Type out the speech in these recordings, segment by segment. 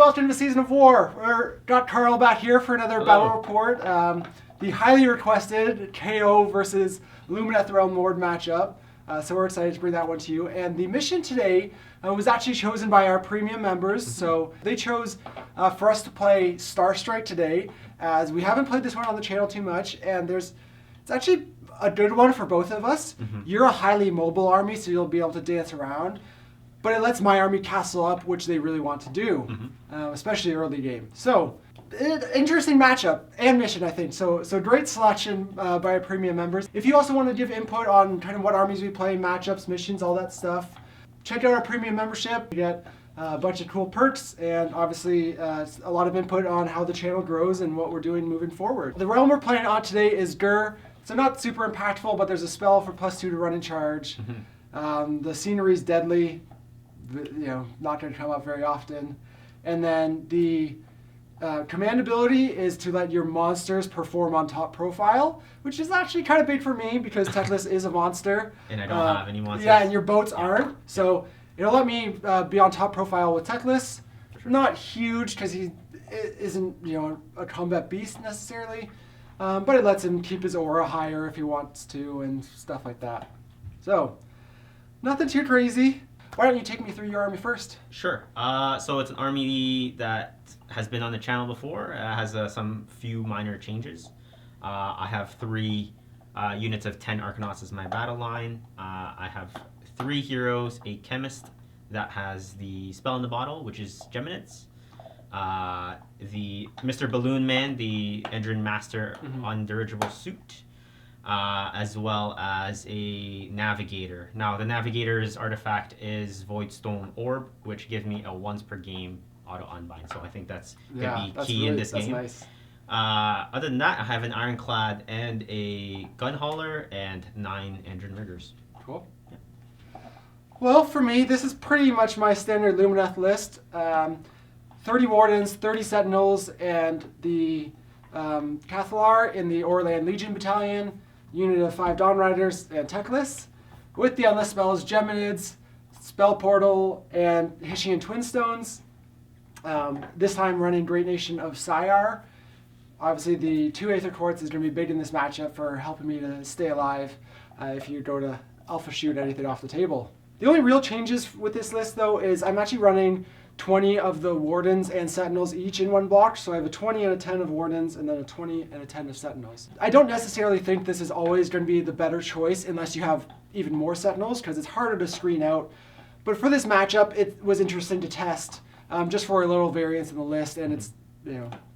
welcome to Season of War. We've got Carl back here for another battle report. The highly requested KO versus Lumineth Realmlords matchup. So we're excited to bring that one to you. And the mission today was actually chosen by our premium members. So they chose for us to play Star Strike today, as we haven't played this one on the channel too much. And it's actually a good one for both of us. You're a highly mobile army, so you'll be able to dance around. But it lets my army castle up, which they really want to do, especially early game. So, interesting matchup and mission, I think. So great selection by our premium members. If you also want to give input on kind of what armies we play, matchups, missions, all that stuff, check out our premium membership. You get a bunch of cool perks and obviously a lot of input on how the channel grows and what we're doing moving forward. The realm we're playing on today is Gur. So not super impactful, but there's a spell for +2 to run in charge. The scenery is deadly. Not going to come up very often. And then the command ability is to let your monsters perform on top profile, which is actually kind of big for me because Teclis is a monster. And I don't have any monsters. Yeah, and your boats aren't. So it'll let me be on top profile with Teclis. Sure. Not huge because he isn't a combat beast necessarily, but it lets him keep his aura higher if he wants to and stuff like that. So nothing too crazy. Why don't you take me through your army first? Sure. So it's an army that has been on the channel before. It has some few minor changes. I have 3 units of 10 Arcanauts as my battle line. I have 3 heroes, a chemist that has the spell in the bottle, which is Geminids. The Mr. Balloon Man, the Endrin Master undirigible suit. As well as a navigator. Now the navigator's artifact is Voidstone Orb, which gives me a once per game auto unbind. So I think that's gonna be key in this game. Nice. Other than that, I have an Ironclad and a Gun Hauler and 9 Endrin Riggers. Cool. Yeah. Well, for me, this is pretty much my standard Lumineth list. 30 Wardens, 30 Sentinels, and the Cathalar in the Orland Legion Battalion. Unit of 5 Dawn Riders and Teclis, with the endless spells Geminids, Spell Portal, and Hishian Twinstones. This time running Great Nation of Syar. Obviously the 2 Aetherquartz is going to be big in this matchup for helping me to stay alive if you go to alpha shoot anything off the table. The only real changes with this list though is I'm actually running 20 of the Wardens and Sentinels each in one block, so I have a 20 and a 10 of Wardens and then a 20 and a 10 of Sentinels. I don't necessarily think this is always going to be the better choice unless you have even more Sentinels, because it's harder to screen out. But for this matchup, it was interesting to test just for a little variance in the list, and it's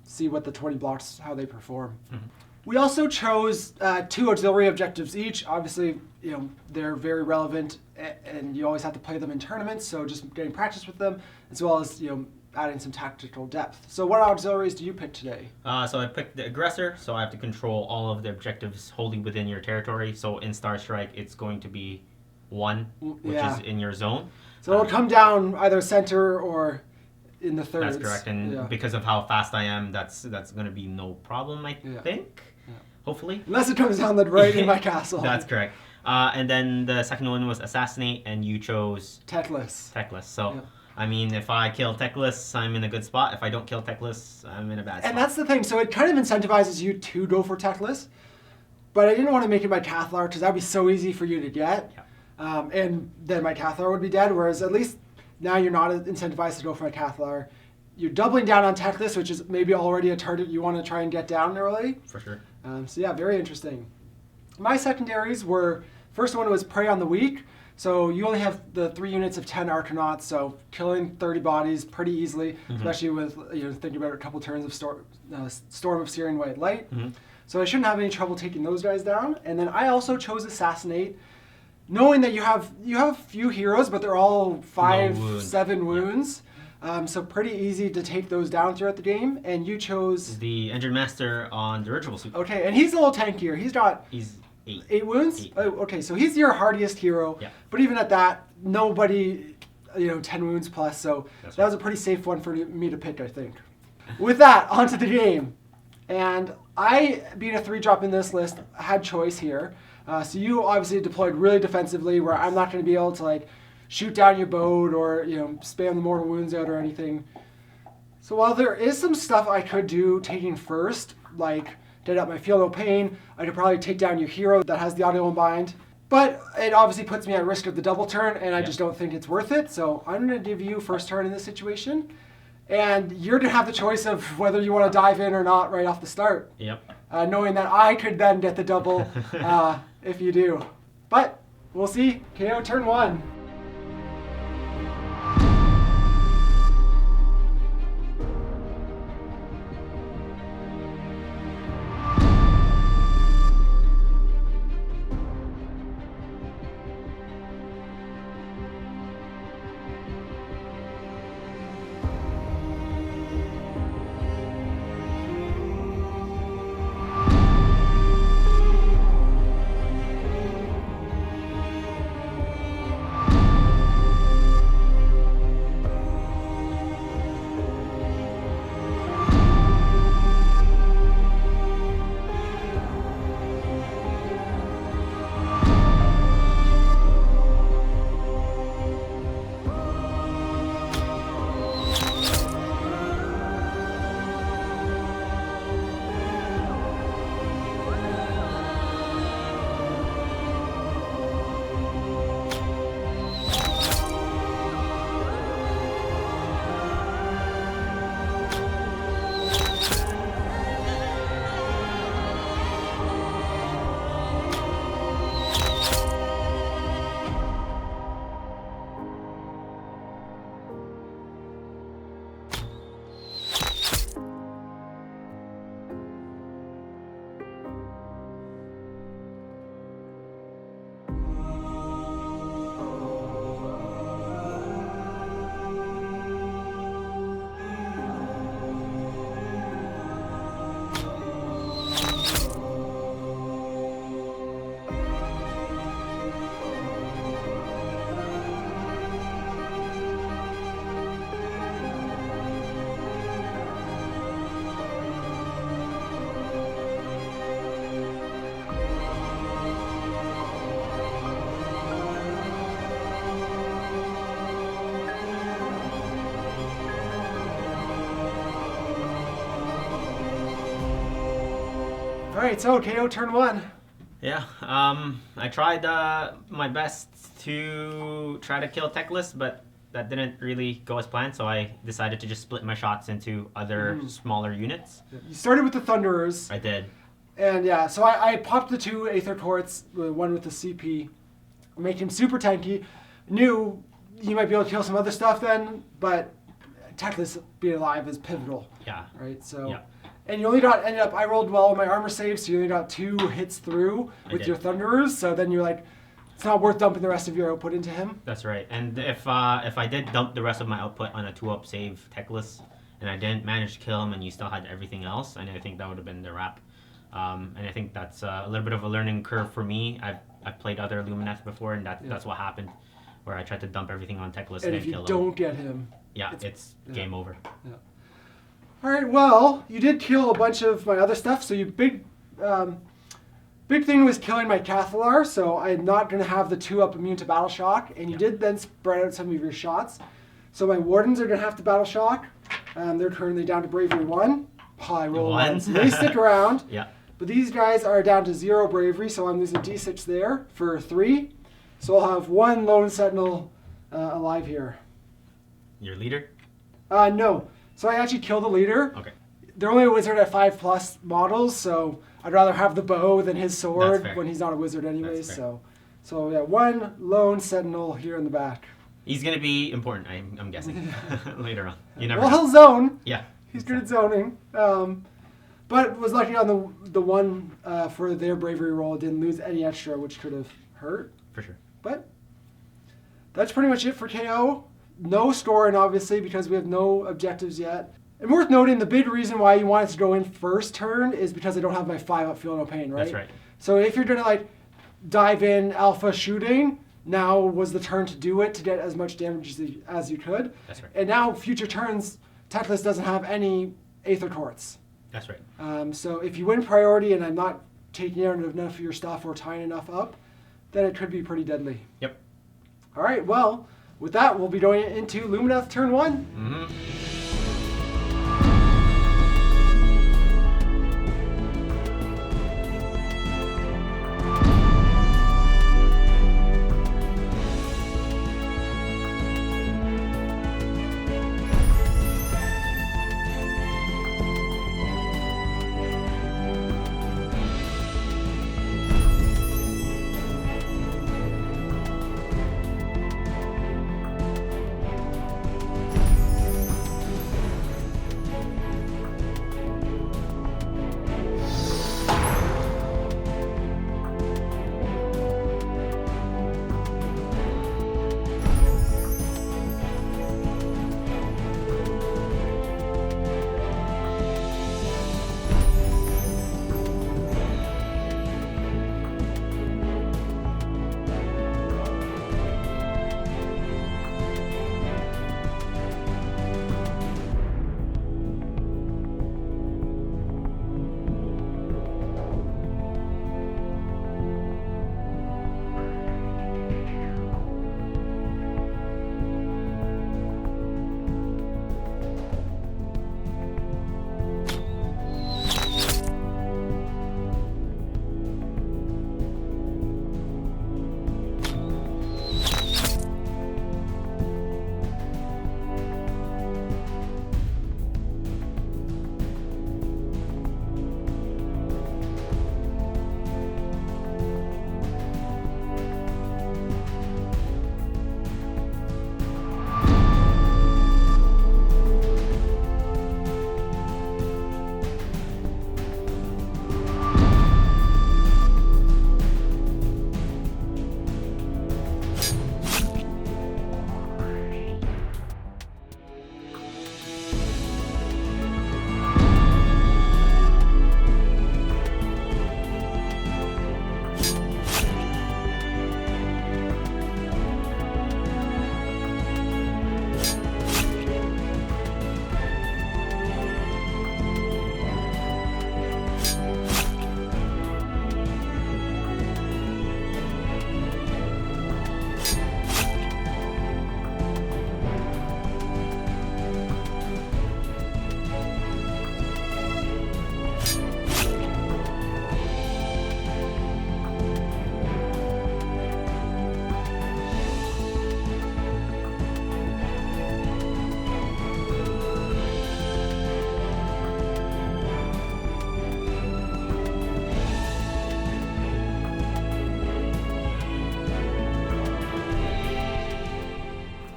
see what the 20 blocks, how they perform. We also chose 2 auxiliary objectives each. Obviously, they're very relevant, and you always have to play them in tournaments, so just getting practice with them, as well as adding some tactical depth. So what auxiliaries do you pick today? So I picked the Aggressor, so I have to control all of the objectives wholly within your territory. So in Star Strike, it's going to be 1, which is in your zone. So it'll come down either center or in the thirds. That's correct, and because of how fast I am, that's going to be no problem, I think. Hopefully. Unless it comes down right in my castle. That's correct. And then the second one was Assassinate, and you chose Teclis. So, I mean, if I kill Teclis, I'm in a good spot. If I don't kill Teclis, I'm in a bad spot. And that's the thing. So it kind of incentivizes you to go for Teclis, but I didn't want to make it my Cathalar because that would be so easy for you to get. And then my Cathalar would be dead, whereas at least now you're not incentivized to go for my Cathalar. You're doubling down on Teclis, which is maybe already a target you want to try and get down early. For sure. So yeah, very interesting. My secondaries were, first one was Prey on the Weak. So you only have the 3 units of 10 Arcanauts, so killing 30 bodies pretty easily, especially with thinking about a couple turns of Storm of Searing White Light. So I shouldn't have any trouble taking those guys down. And then I also chose Assassinate, knowing that you have a few heroes, but they're all 5, 7 wounds. So pretty easy to take those down throughout the game, and you chose the Endrin Master on dirigible suit. Okay, and he's a little tankier. He's 8 wounds. 8. Oh, okay, so he's your hardiest hero. But even at that, nobody, 10 wounds plus. So that was a pretty safe one for me to pick, I think. With that, onto the game, and I, being a 3-drop in this list, had choice here. So you obviously deployed really defensively, where I'm not going to be able to shoot down your boat or spam the mortal wounds out or anything. So while there is some stuff I could do taking first, like dead up my Feel No Pain, I could probably take down your hero that has the audio unbind. But it obviously puts me at risk of the double turn, and I just don't think it's worth it. So I'm going to give you first turn in this situation. And you're going to have the choice of whether you want to dive in or not right off the start. Yep. Knowing that I could then get the double if you do. But we'll see. KO turn 1. All right, so KO turn 1. Yeah, I tried my best to try to kill Techless, but that didn't really go as planned, so I decided to just split my shots into other smaller units. You started with the Thunderers. I did. And yeah, so I popped the 2 Aetherquartz, one with the CP, make him super tanky. Knew you might be able to kill some other stuff then, but Techless being alive is pivotal. Yeah. Right, so... Yeah. And you only ended up, I rolled well on my armor save, so you only got 2 hits through with your Thunderers, so then you're like, it's not worth dumping the rest of your output into him. That's right. And if I did dump the rest of my output on a 2-up save Techless, and I didn't manage to kill him and you still had everything else, and I think that would have been the wrap. And I think that's a little bit of a learning curve for me. I've played other Lumineth before, and that's what happened, where I tried to dump everything on Techless and then kill him. And if you don't get him... Yeah, it's game over. Yeah. All right, well, you did kill a bunch of my other stuff, so your big thing was killing my Cathalar, so I'm not going to have the 2-up immune to Battle Shock, and you did then spread out some of your shots. So my Wardens are going to have to Battle Shock. They're currently down to Bravery 1. I roll 1, so they stick around. Yeah. But these guys are down to 0 Bravery, so I'm losing D6 there for 3. So I'll have 1 Lone Sentinel alive here. Your leader? No. So I actually killed the leader. Okay. They're only a wizard at 5+ models, so I'd rather have the bow than his sword when he's not a wizard anyway. So yeah, 1 Lone Sentinel here in the back. He's going to be important, I'm guessing, later on. You never well, know. he'll zone. Yeah. He's good at zoning. But was lucky on the one for their bravery roll. Didn't lose any extra, which could have hurt. For sure. But that's pretty much it for KO. No scoring, obviously, because we have no objectives yet. And worth noting, the big reason why you wanted to go in first turn is because I don't have my 5-up Feel No Pain, right? That's right. So if you're going to dive in alpha shooting, now was the turn to do it to get as much damage as you could. That's right. And now future turns, Techless doesn't have any Aetherquartz. That's right. So if you win priority and I'm not taking out enough of your stuff or tying enough up, then it could be pretty deadly. Yep. All right, well, with that, we'll be going into Lumineth turn 1. Mm-hmm.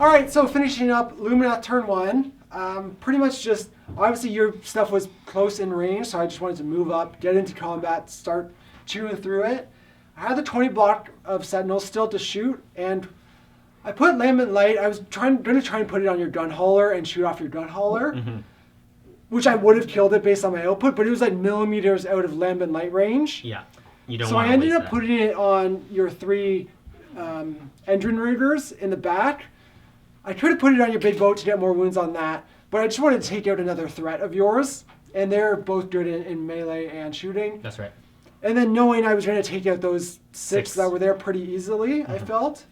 All right, so finishing up Lumineth turn 1. Pretty much just, obviously your stuff was close in range, so I just wanted to move up, get into combat, start chewing through it. I had the 20 block of Sentinels still to shoot, and I put Lambent Light. I was going to try and put it on your gun hauler and shoot off your gun hauler, which I would have killed it based on my output, but it was like millimeters out of Lambent Light range. Yeah, you don't So want I to ended waste up that. putting it on your 3 engine riggers in the back. I could have put it on your big boat to get more wounds on that, but I just wanted to take out another threat of yours, and they're both good in melee and shooting. That's right. And then knowing I was going to take out those 6 6. that were there pretty easily, I felt.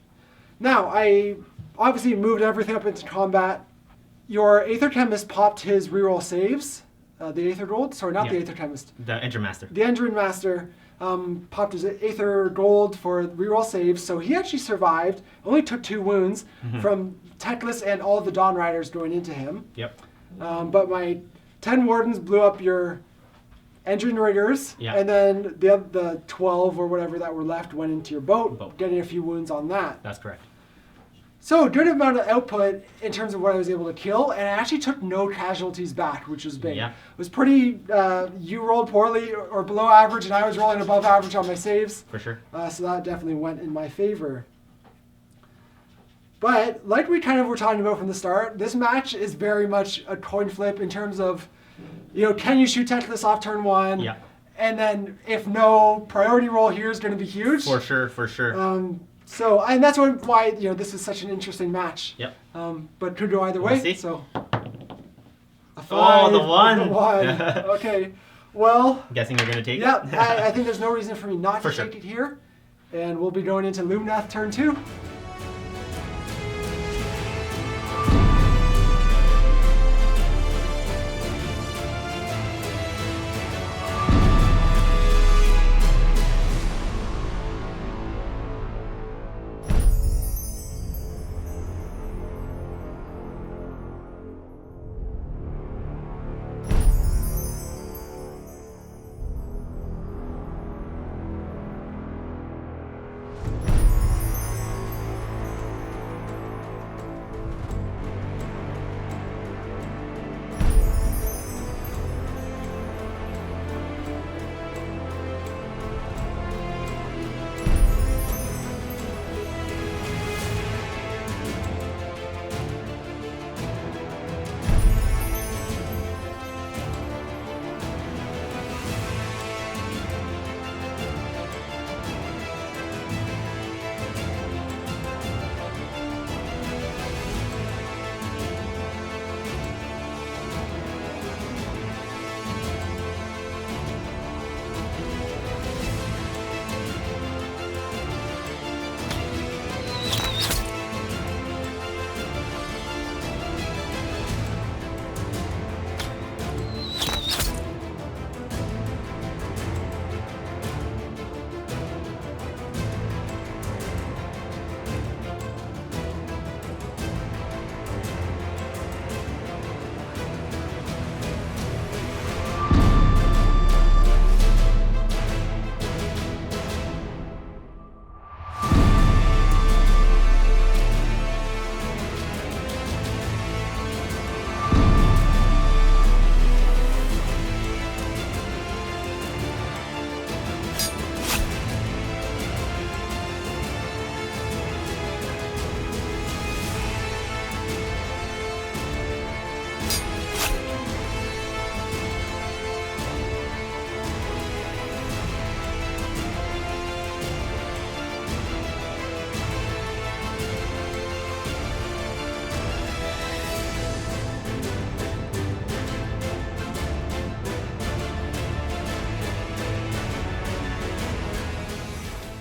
Now, I obviously moved everything up into combat. Your Aether Chemist popped his reroll saves, the Aethergold. Sorry, not the Aether Chemist. The Engine Master. The Engine Master popped his Aethergold for reroll saves, so he actually survived. Only took 2 wounds from Teclis and all of the Dawn Riders going into him. Yep. But my 10 Wardens blew up your engine riggers, and then the 12 or whatever that were left went into your boat, getting a few wounds on that. That's correct. So good amount of output in terms of what I was able to kill, and I actually took no casualties back, which was big. Yeah. It was pretty, you rolled poorly or below average, and I was rolling above average on my saves. For sure. So that definitely went in my favor. But like we kind of were talking about from the start, this match is very much a coin flip in terms of, can you shoot Teclis off turn 1? Yeah. And then if no, priority roll here is going to be huge. For sure, for sure. And that's why this is such an interesting match. Yep. But could go either way. see. So. A 5, Oh, the 1. The 1. Okay. Well. I'm guessing you're going to take Yeah, it? I think there's no reason for me not For to sure. take it here. And we'll be going into Lumineth turn 2.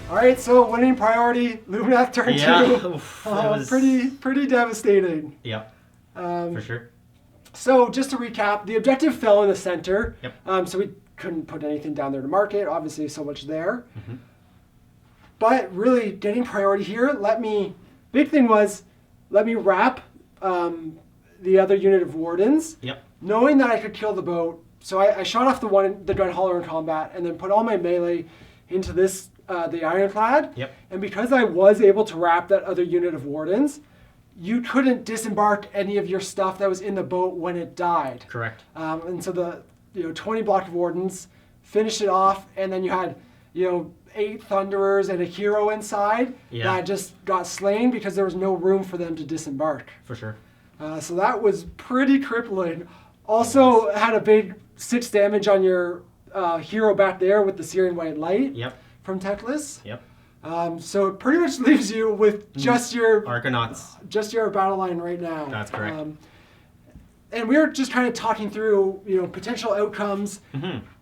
All right, so winning priority, Lumineth turn 2. Oof, it was... Pretty devastating. Yep, for sure. So just to recap, the objective fell in the center. Yep. So we couldn't put anything down there to market. Obviously, so much there. But really, getting priority here, big thing was, let me wrap the other unit of Wardens. Yep. Knowing that I could kill the boat. So I shot off the gun hauler in combat, and then put all my melee into this, the Ironclad. Yep. And because I was able to wrap that other unit of Wardens, you couldn't disembark any of your stuff that was in the boat when it died. Correct. And so the 20 blocked wardens finished it off, and then you had 8 thunderers and a hero inside that just got slain because there was no room for them to disembark. For sure. So that was pretty crippling. Also had a big 6 damage on your hero back there with the Syrian White Light from Teclis. Yep. So it pretty much leaves you with just your Argonauts. Just your battle line right now. That's correct. And we were just kind of talking through potential outcomes.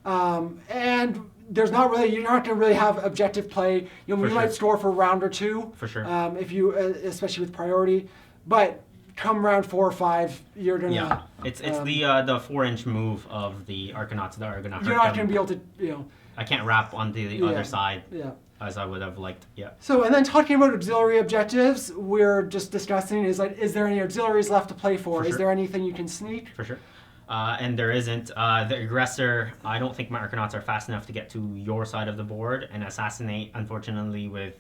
And there's not really, you're not going to really have objective play. We might score for a round or 2. For sure. If you, especially with priority. But come round 4 or 5, you're going to... Yeah, it's the 4-inch move of the Argonauts. The Argonauts. You're not going to be able to, I can't wrap onto the other side as I would have liked. Yeah. So, and then talking about auxiliary objectives, we're just discussing is there any auxiliaries left to play for? Sure. Is there anything you can sneak? For sure. And there isn't. The aggressor, I don't think my Argonauts are fast enough to get to your side of the board and assassinate. Unfortunately, with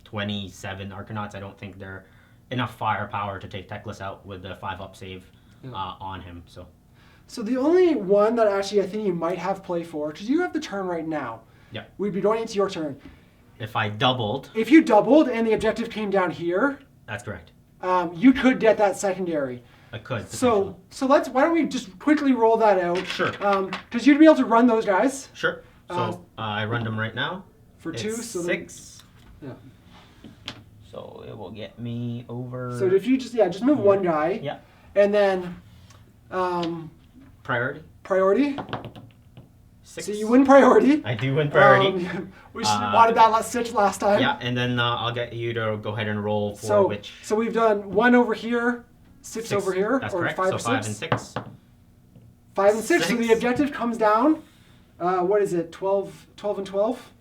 27 Argonauts, I don't think they're enough firepower to take Teclis out with the 5-up save on him. So the only one that actually I think you might have play for, because you have the turn right now. Yeah. We'd be going into your turn. If I doubled. If you doubled and the objective came down here. That's correct. You could get that secondary. I could. So why don't we just quickly roll that out? Sure. Because you'd be able to run those guys. Sure. So I run them right now. For 2, so 6. Yeah. So it will get me over. So if you just move one guy. Yeah. And then priority. 6. So you win priority. I do win priority. We wanted that last time. Yeah, and then I'll get you to go ahead and roll for which. So we've done 1 over here, 6 over here, That's or correct. 5 so 5 and 6. 5 and 6. So the objective comes down. What is it? 12 and 12?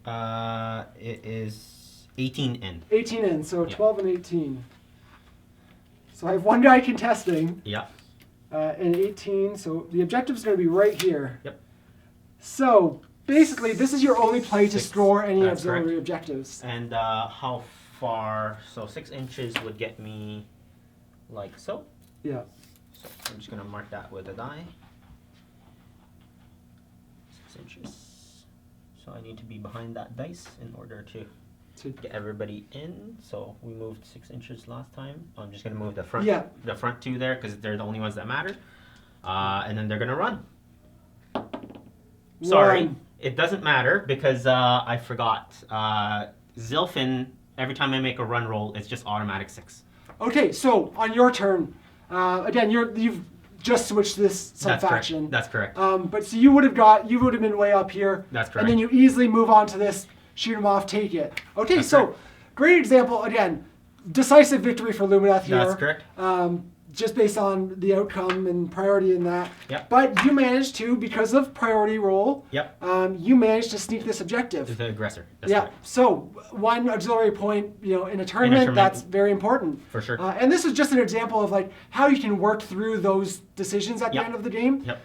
It is 18 in. 18 in. So 12 and 18. So I have one guy contesting. Yeah. And 18. So the objective is going to be right here. Yep. So basically, this is your only play to 6. score any That's auxiliary correct. objectives. And how far? So 6 inches would get me like so. Yeah. So I'm just going to mark that with a die. 6 inches. So I need to be behind that dice in order to get everybody in. So we moved 6 inches last time. I'm just going to move the front 2 there because they're the only ones that matter. And then they're going to run. Sorry, it doesn't matter because I forgot. Zilfin, every time I make a run roll, it's just automatic 6. Okay, so on your turn, again, you've just switched this sub-faction. That's correct. But so you would have been way up here. That's correct. And then you easily move on to this, shoot him off, take it. Okay, That's so correct. Great example, again, decisive victory for Lumineth here. That's correct. Just based on the outcome and priority in that. Yep. But you managed to, because of priority roll, Yep. You managed to sneak this objective. The aggressor. That's correct. So 1 auxiliary point, in a tournament, that's very important. For sure. And this is just an example of like how you can work through those decisions at the end of the game. Yep.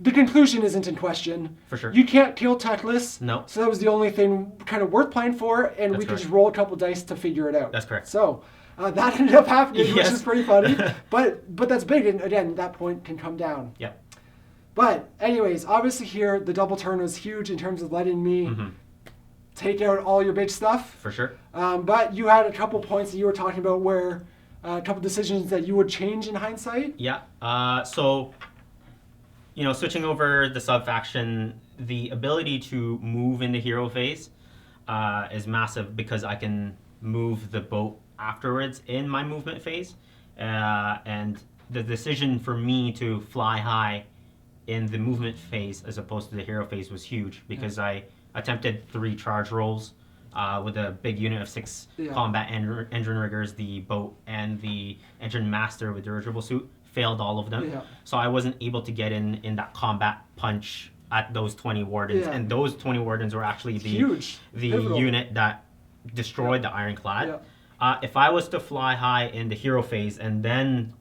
The conclusion isn't in question. For sure. You can't kill Teclis. No. So that was the only thing kind of worth playing for, and we could just roll a couple dice to figure it out. That's correct. So that ended up happening, which Yes. is pretty funny. but that's big, and again, that point can come down. Yep. But anyways, obviously here, the double turn was huge in terms of letting me take out all your big stuff. For sure. But you had a couple points that you were talking about where a couple decisions that you would change in hindsight. Yeah. So, switching over the sub-faction, the ability to move in the hero phase is massive because I can move the boat afterwards in my movement phase. And the decision for me to fly high in the movement phase as opposed to the hero phase was huge because I attempted 3 charge rolls with a big unit of 6 combat engine riggers, the boat, and the engine master with dirigible suit. Failed all of them. Yeah. So I wasn't able to get in that combat punch at those 20 wardens. Yeah. And those 20 wardens were actually the unit that destroyed the Ironclad. Yeah. If I was to fly high in the hero phase and then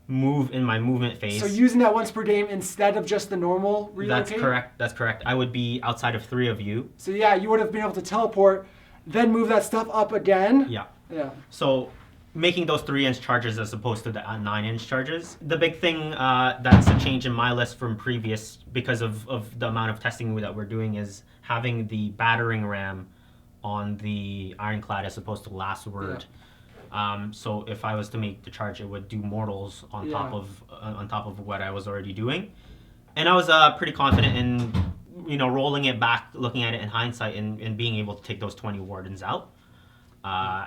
move in my movement phase... So using that once per game instead of just the normal relocate? That's correct. I would be outside of 3 of you. So yeah, you would have been able to teleport, then move that stuff up again. Yeah. Yeah. So making those 3-inch charges as opposed to the 9-inch charges. The big thing that's a change in my list from previous, because of the amount of testing that we're doing, is having the battering ram on the Ironclad as opposed to Last Word. So if I was to make the charge, it would do mortals on top of what I was already doing. And I was pretty confident in rolling it back, looking at it in hindsight, and being able to take those 20 wardens out.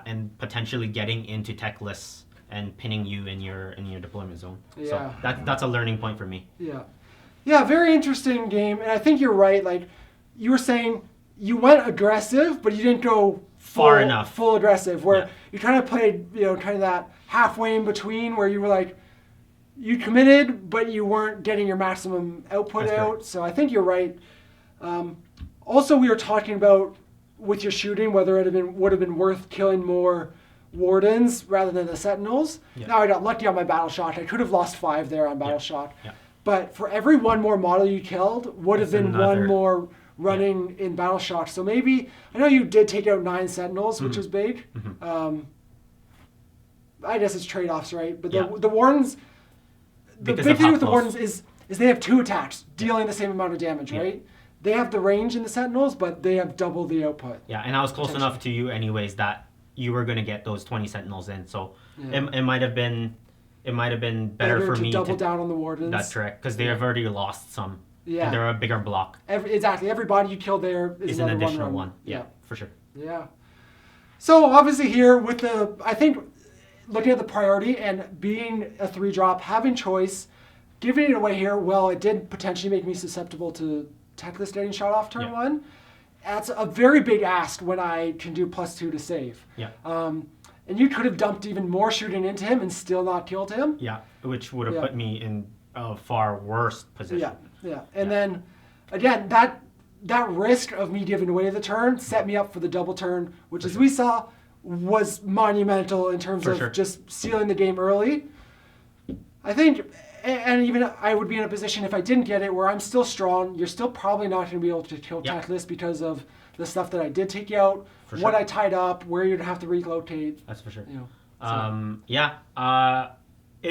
And potentially getting into tech lists and pinning you in your deployment zone. So that's a learning point for me. Yeah, very interesting game. And I think you're right. Like you were saying, you went aggressive, but you didn't go far enough. Full aggressive. Where you kind of played, kind of that halfway in between, where you were like, you committed, but you weren't getting your maximum output out. Correct. So I think you're right. Also, we were talking about, with your shooting, whether it would have been worth killing more wardens rather than the sentinels. Now I got lucky on my battle shot. I could have lost 5 there on battle shot. But for every one more model you killed would have been one more running in battle shot. So maybe, I know you did take out 9 sentinels, which was big. I guess it's trade-offs, right? But the wardens, the big thing with the wardens is they have 2 attacks dealing the same amount of damage, right? They have the range in the sentinels, but they have double the output. Yeah, and I was close enough to you anyways that you were going to get those 20 sentinels in. So it might have been better for me to double down on the wardens. That's correct, because they have already lost some. And they're a bigger block. Exactly. Every body you kill there is an additional one. Yeah, for sure. Yeah. So obviously here with I think looking at the priority and being a 3-drop, having choice, giving it away here, well, it did potentially make me susceptible to tech list getting shot off turn 1. That's a very big ask when I can do +2 to save. And you could have dumped even more shooting into him and still not killed him. Which would have put me in a far worse position. And then again, that risk of me giving away the turn set me up for the double turn, which as we saw was monumental in terms of just sealing the game early. I think. And even I would be in a position if I didn't get it where I'm still strong. You're still probably not going to be able to kill tech list because of the stuff that I did take you out, what I tied up, where you'd have to relocate. That's for sure. In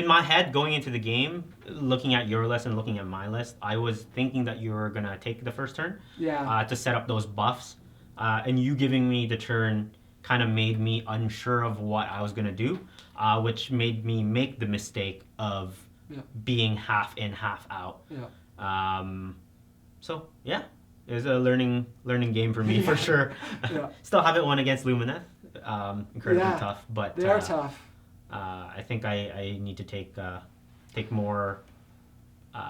my head, going into the game, looking at your list and looking at my list, I was thinking that you were going to take the first turn to set up those buffs. And you giving me the turn kind of made me unsure of what I was going to do, which made me make the mistake of being half in, half out. So it was a learning game for me for sure. Still haven't won against Lumineth. Incredibly tough, but they are tough. I think I need to take more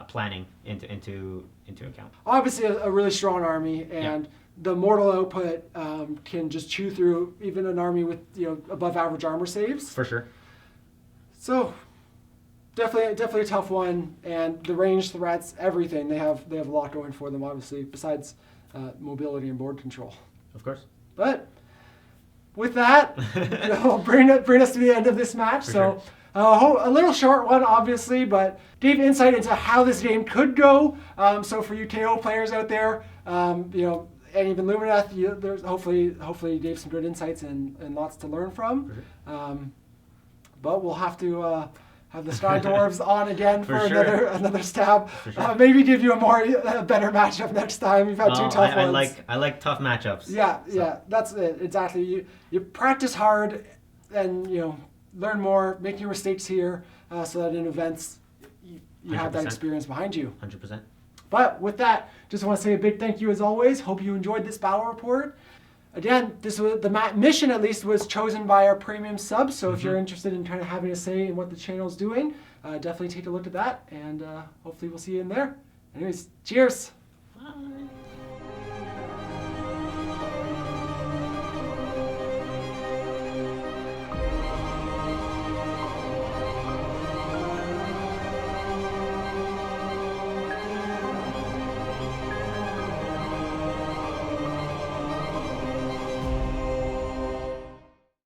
planning into account. Obviously, a really strong army, and the mortal output can just chew through even an army with above average armor saves. For sure. So. Definitely a tough one, and the range threats, everything they have a lot going for them. Obviously, besides mobility and board control. Of course. But with that, bring us to the end of this match. So a little short one, obviously, but gave insight into how this game could go. So for you KO players out there, and even Lumineth, there's hopefully gave some good insights and lots to learn from. But we'll have to. Have the Sky Dwarves on again for another stab. Maybe give you a better matchup next time. You've had 2 tough ones. I like tough matchups. That's it. Exactly. You practice hard and learn more, make your mistakes here, so that in events you have that experience behind you. 100%. But with that, just want to say a big thank you as always. Hope you enjoyed this battle report. Again, this was the mission, at least, was chosen by our premium subs. So if you're interested in kind of having a say in what the channel's doing, definitely take a look at that. And hopefully we'll see you in there. Anyways, cheers. Bye.